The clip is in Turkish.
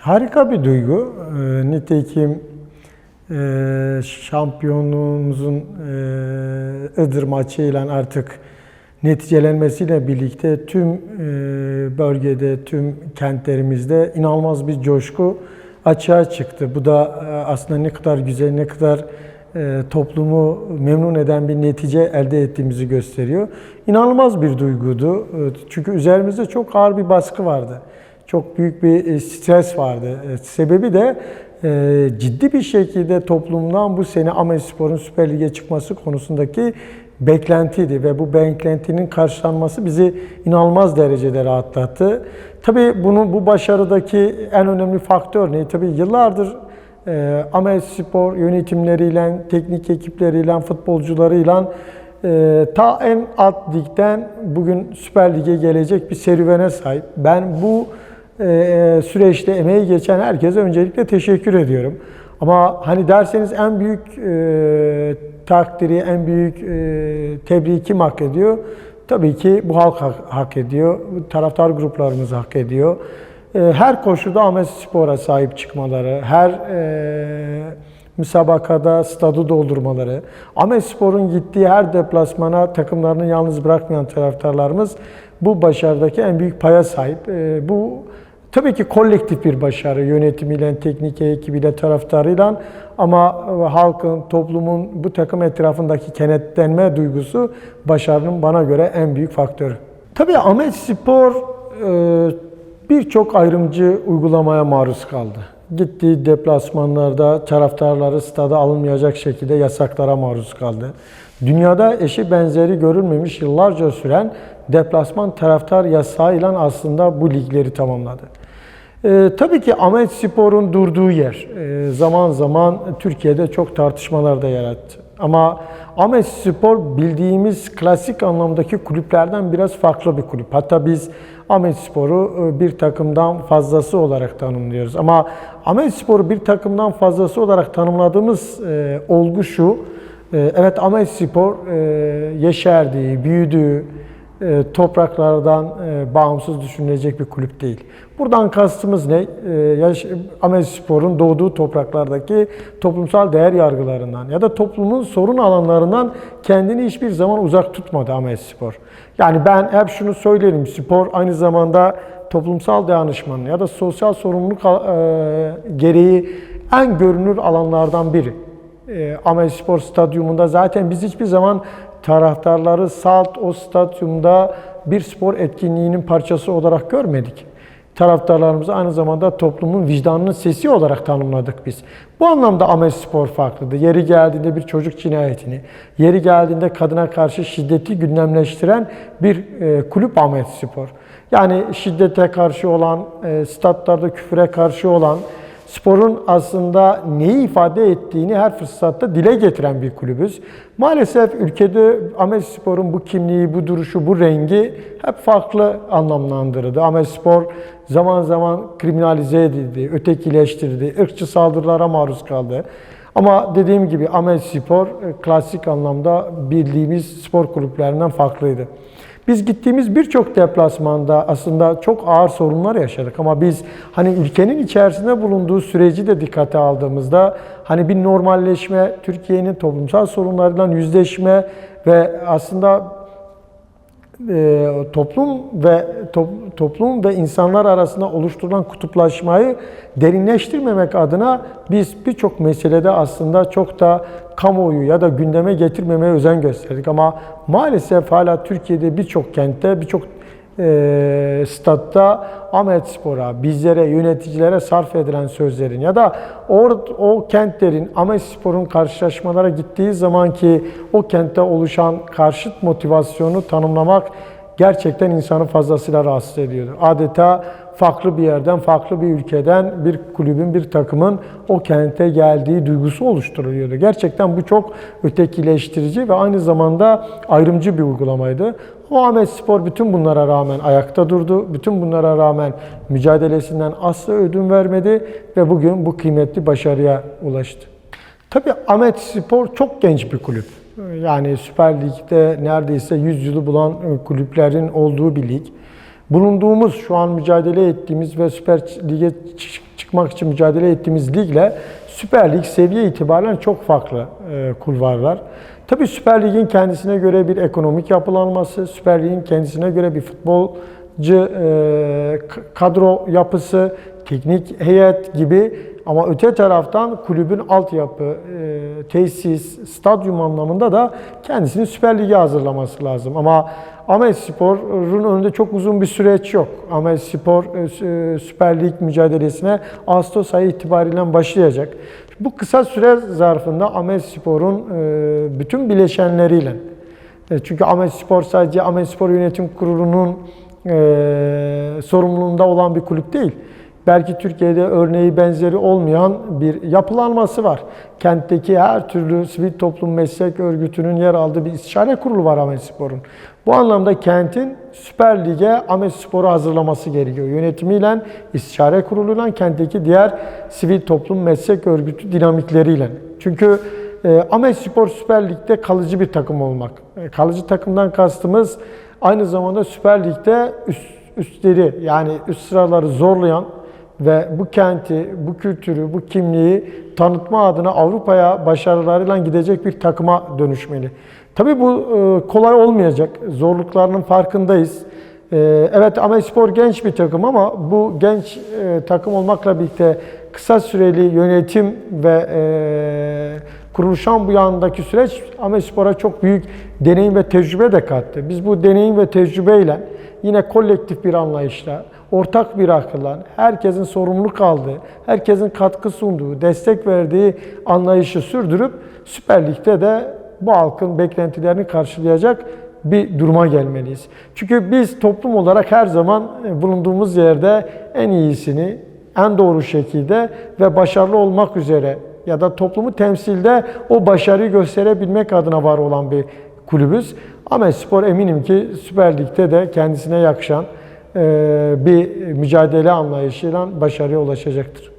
Harika bir duygu. Nitekim şampiyonluğumuzun Iğdır maçıyla artık neticelenmesiyle birlikte tüm bölgede, tüm kentlerimizde inanılmaz bir coşku açığa çıktı. Bu da aslında ne kadar güzel, ne kadar toplumu memnun eden bir netice elde ettiğimizi gösteriyor. İnanılmaz bir duyguydu. Çünkü üzerimizde çok ağır bir baskı vardı. Çok büyük bir stres vardı. Sebebi de ciddi bir şekilde toplumdan bu sene Ahmetspor'un Süper Lig'e çıkması konusundaki beklentiydi ve bu beklentinin karşılanması bizi inanılmaz derecede rahatlattı. Tabii bu başarıdaki en önemli faktör ne? Tabii yıllardır Ahmetspor yönetimleriyle, teknik ekipleriyle, futbolcularıyla ta en alt ligden bugün Süper Lig'e gelecek bir serüvene sahip. Ben bu süreçte emeği geçen herkese öncelikle teşekkür ediyorum. Ama hani derseniz en büyük takdiri, en büyük tebriği kim hak ediyor? Tabii ki bu halk hak ediyor, taraftar gruplarımız hak ediyor. Her koşulda Ahmetspor'a sahip çıkmaları, her müsabakada stadı doldurmaları, Ahmetspor'un gittiği her deplasmana takımlarını yalnız bırakmayan taraftarlarımız bu başarıdaki en büyük paya sahip. Bu tabii ki kolektif bir başarı yönetimiyle, teknik ekibiyle, taraftarıyla ama halkın, toplumun bu takım etrafındaki kenetlenme duygusu başarının bana göre en büyük faktörü. Tabii Ahmetspor birçok ayrımcı uygulamaya maruz kaldı. Gittiği deplasmanlarda taraftarları stada alınmayacak şekilde yasaklara maruz kaldı. Dünyada eşi benzeri görülmemiş yıllarca süren deplasman taraftar yasağıyla aslında bu ligleri tamamladı. Tabii ki Ahmetspor'un durduğu yer zaman zaman Türkiye'de çok tartışmalar da yarattı. Ama Ahmetspor bildiğimiz klasik anlamdaki kulüplerden biraz farklı bir kulüp. Hatta biz Ahmetspor'u bir takımdan fazlası olarak tanımlıyoruz. Ama Ahmetspor'u bir takımdan fazlası olarak tanımladığımız olgu şu. Evet, Ahmetspor yeşerdiği, büyüdüğü topraklardan bağımsız düşünülecek bir kulüp değil. Buradan kastımız ne? Ahmetspor'un doğduğu topraklardaki toplumsal değer yargılarından ya da toplumun sorun alanlarından kendini hiçbir zaman uzak tutmadı Ahmetspor. Yani ben hep şunu söylerim, spor aynı zamanda toplumsal dayanışmanın ya da sosyal sorumluluk gereği en görünür alanlardan biri. Ahmetspor Stadyumunda zaten biz hiçbir zaman taraftarları o stadyumda bir spor etkinliğinin parçası olarak görmedik. Taraftarlarımızı aynı zamanda toplumun vicdanının sesi olarak tanımladık biz. Bu anlamda Ahmetspor farklıdır. Yeri geldiğinde bir çocuk cinayetini, yeri geldiğinde kadına karşı şiddeti gündemleştiren bir kulüp Ahmetspor. Yani şiddete karşı olan, statlarda küfüre karşı olan, sporun aslında neyi ifade ettiğini her fırsatta dile getiren bir kulübüz. Maalesef ülkede Ahmetspor'un bu kimliği, bu duruşu, bu rengi hep farklı anlamlandırıldı. Ahmetspor zaman zaman kriminalize edildi, ötekileştirildi, ırkçı saldırılara maruz kaldı. Ama dediğim gibi Ahmetspor klasik anlamda bildiğimiz spor kulüplerinden farklıydı. Biz gittiğimiz birçok deplasmanda aslında çok ağır sorunlar yaşadık ama biz hani ülkenin içerisinde bulunduğu süreci de dikkate aldığımızda hani bir normalleşme, Türkiye'nin toplumsal sorunlarıyla yüzleşme ve aslında toplum ve insanlar arasında oluşturulan kutuplaşmayı derinleştirmemek adına biz birçok meselede aslında çok da kamuoyu ya da gündeme getirmemeye özen gösterdik. Ama maalesef hala Türkiye'de birçok kentte, birçok statta Ahmetspor'a, bizlere, yöneticilere sarf edilen sözlerin ya da o kentlerin Ahmetspor'un karşılaşmalara gittiği zamanki o kentte oluşan karşıt motivasyonu tanımlamak gerçekten insanı fazlasıyla rahatsız ediyordu. Adeta farklı bir yerden, farklı bir ülkeden bir kulübün, bir takımın o kente geldiği duygusu oluşturuluyordu. Gerçekten bu çok ötekileştirici ve aynı zamanda ayrımcı bir uygulamaydı. O Ahmetspor bütün bunlara rağmen ayakta durdu. Bütün bunlara rağmen mücadelesinden asla ödün vermedi ve bugün bu kıymetli başarıya ulaştı. Tabii Ahmetspor çok genç bir kulüp. Yani Süper Lig'de neredeyse 100 yılı bulan kulüplerin olduğu bir lig. Bulunduğumuz, şu an mücadele ettiğimiz ve Süper Lig'e çıkmak için mücadele ettiğimiz ligle Süper Lig seviye itibariyle çok farklı kulvarlar. Tabii Süper Lig'in kendisine göre bir ekonomik yapılanması, Süper Lig'in kendisine göre bir futbolcu kadro yapısı, teknik heyet gibi, ama öte taraftan kulübün altyapı, tesis, stadyum anlamında da kendisini Süper Lig'e hazırlaması lazım. Ama Ahmetspor'un önünde çok uzun bir süreç yok. Ahmetspor Süper Lig mücadelesine Ağustos ayı itibariyle başlayacak. Bu kısa süre zarfında Ahmetspor'un bütün bileşenleriyle, çünkü Ahmetspor sadece Ahmetspor Yönetim Kurulu'nun sorumluluğunda olan bir kulüp değil. Belki Türkiye'de örneği benzeri olmayan bir yapılanması var. Kentteki her türlü sivil toplum meslek örgütünün yer aldığı bir istişare kurulu var Ahmetspor'un. Bu anlamda kentin Süper Lig'e Ahmetspor'u hazırlaması gerekiyor. Yönetimiyle, istişare kuruluyla, kentteki diğer sivil toplum meslek örgütü dinamikleriyle. Çünkü Ahmetspor Süper Lig'de kalıcı bir takım olmak. Kalıcı takımdan kastımız aynı zamanda Süper Lig'de üstleri, yani üst sıraları zorlayan ve bu kenti, bu kültürü, bu kimliği tanıtma adına Avrupa'ya başarılarıyla gidecek bir takıma dönüşmeli. Tabii bu kolay olmayacak. Zorluklarının farkındayız. Evet, Ahmetspor genç bir takım ama bu genç takım olmakla birlikte kısa süreli yönetim ve kuruluşan bu yandaki süreç Ahmetspor'a çok büyük deneyim ve tecrübe de kattı. Biz bu deneyim ve tecrübeyle yine kolektif bir anlayışla, ortak bir akılla, herkesin sorumluluk aldığı, herkesin katkı sunduğu, destek verdiği anlayışı sürdürüp Süper Lig'de de bu halkın beklentilerini karşılayacak bir duruma gelmeliyiz. Çünkü biz toplum olarak her zaman bulunduğumuz yerde en iyisini, en doğru şekilde ve başarılı olmak üzere ya da toplumu temsilde o başarıyı gösterebilmek adına var olan bir kulübüz. Ahmetspor eminim ki Süper Lig'de de kendisine yakışan bir mücadele anlayışıyla başarıya ulaşacaktır.